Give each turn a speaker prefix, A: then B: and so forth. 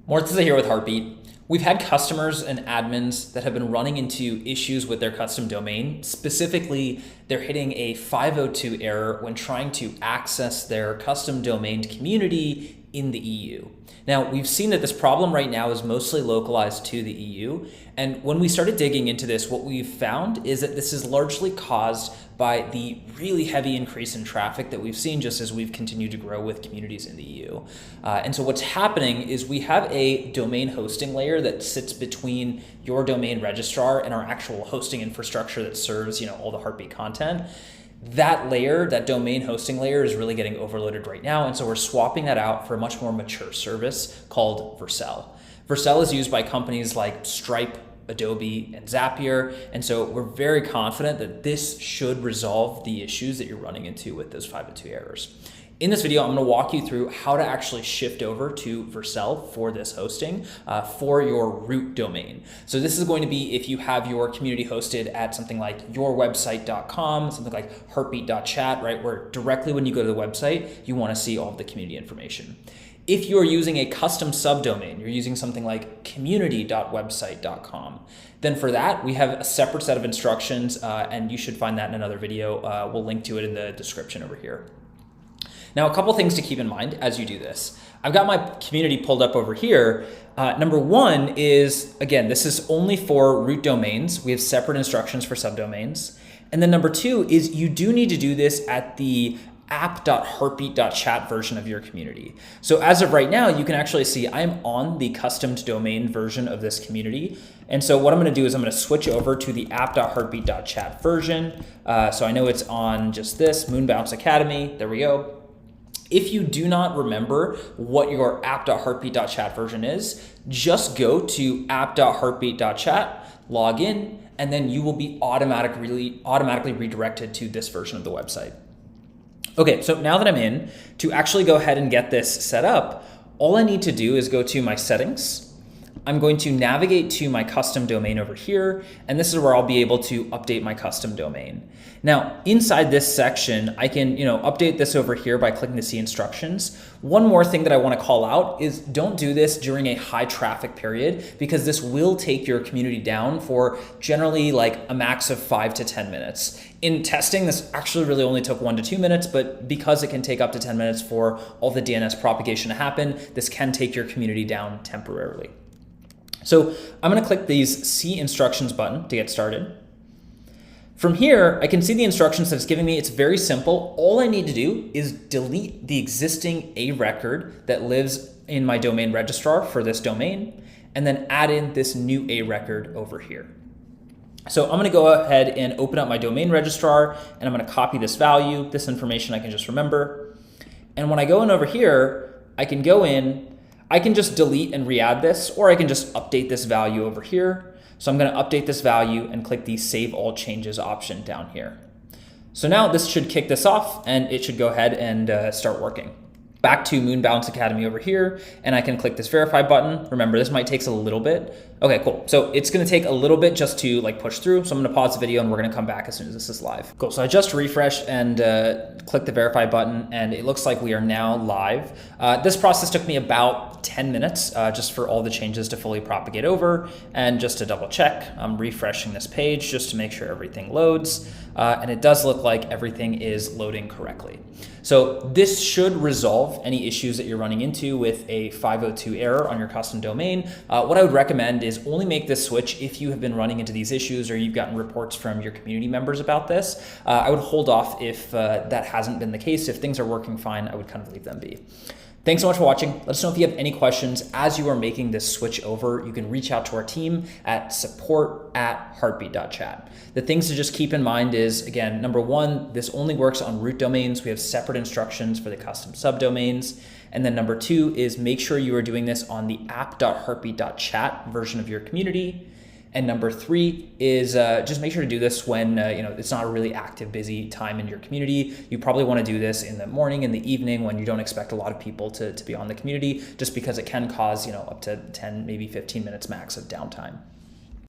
A: Mortza here with Heartbeat. We've had customers and admins that have been running into issues with their custom domain. Specifically, they're hitting a 502 error when trying to access their custom domained community in the EU. Now, we've seen that this problem right now is mostly localized to the EU. And when we started digging into this, what we've found is that this is largely caused by the really heavy increase in traffic that we've seen just as we've continued to grow with communities in the EU. And so what's happening is we have a domain hosting layer that sits between your domain registrar and our actual hosting infrastructure that serves, all the Heartbeat content. That layer, that domain hosting layer, is really getting overloaded right now. And so we're swapping that out for a much more mature service called Vercel. Vercel is used by companies like Stripe, Adobe, and Zapier. And so we're very confident that this should resolve the issues that you're running into with those 502 errors. In this video, I'm going to walk you through how to actually shift over to Vercel for this hosting for your root domain. So this is going to be if you have your community hosted at something like yourwebsite.com, something like heartbeat.chat, right? Where directly when you go to the website, you want to see all of the community information. If you're using a custom subdomain, you're using something like community.website.com, then for that, we have a separate set of instructions, and you should find that in another video. We'll link to it in the description over here. Now, a couple things to keep in mind as you do this. I've got my community pulled up over here. Number one is, again, this is only for root domains. We have separate instructions for subdomains. And then number two is you do need to do this at the app.heartbeat.chat version of your community. So as of right now, you can actually see I'm on the custom domain version of this community. And so what I'm going to do is I'm going to switch over to the app.heartbeat.chat version. So I know it's on just this, Moonbounce Academy. There we go. If you do not remember what your app.heartbeat.chat version is, just go to app.heartbeat.chat, log in, and then you will be automatically redirected to this version of the website. Okay, so now that I'm in, to actually go ahead and get this set up, all I need to do is go to my settings. I'm going to navigate to my custom domain over here, and this is where I'll be able to update my custom domain. Now, inside this section, I can update this over here by clicking to see instructions. One more thing that I want to call out is don't do this during a high traffic period, because this will take your community down for generally like a max of 5 to 10 minutes. In testing, this actually really only took 1 to 2 minutes, but because it can take up to 10 minutes for all the DNS propagation to happen, this can take your community down temporarily. So I'm going to click these See Instructions button to get started. From here, I can see the instructions that it's giving me. It's very simple. All I need to do is delete the existing A record that lives in my domain registrar for this domain, and then add in this new A record over here. So I'm going to go ahead and open up my domain registrar, and I'm going to copy this value. This information I can just remember. And when I go in over here, I can go in, I can just delete and re-add this, or I can just update this value over here. So I'm going to update this value and click the Save All Changes option down here. So now this should kick this off, and it should go ahead and start working. Back to Moonbounce Academy over here, and I can click this Verify button. Remember, this might take a little bit. Okay, cool. So it's going to take a little bit just to push through. So I'm going to pause the video, and we're going to come back as soon as this is live. Cool. So I just refreshed and clicked the Verify button, and it looks like we are now live. This process took me about 10 minutes just for all the changes to fully propagate over. And just to double check, I'm refreshing this page just to make sure everything loads. And it does look like everything is loading correctly. So this should resolve any issues that you're running into with a 502 error on your custom domain. What I would recommend is only make this switch if you have been running into these issues or you've gotten reports from your community members about this. I would hold off if that hasn't been the case. If things are working fine, I would kind of leave them be. Thanks so much for watching. Let us know if you have any questions as you are making this switch over. You can reach out to our team at support@heartbeat.chat. The things to just keep in mind is, again, number one, this only works on root domains. We have separate instructions for the custom subdomains. And then number two is make sure you are doing this on the app.heartbeat.chat version of your community. And number three is just make sure to do this when it's not a really active, busy time in your community. You probably want to do this in the morning, in the evening, when you don't expect a lot of people to be on the community, just because it can cause up to 10, maybe 15 minutes max of downtime.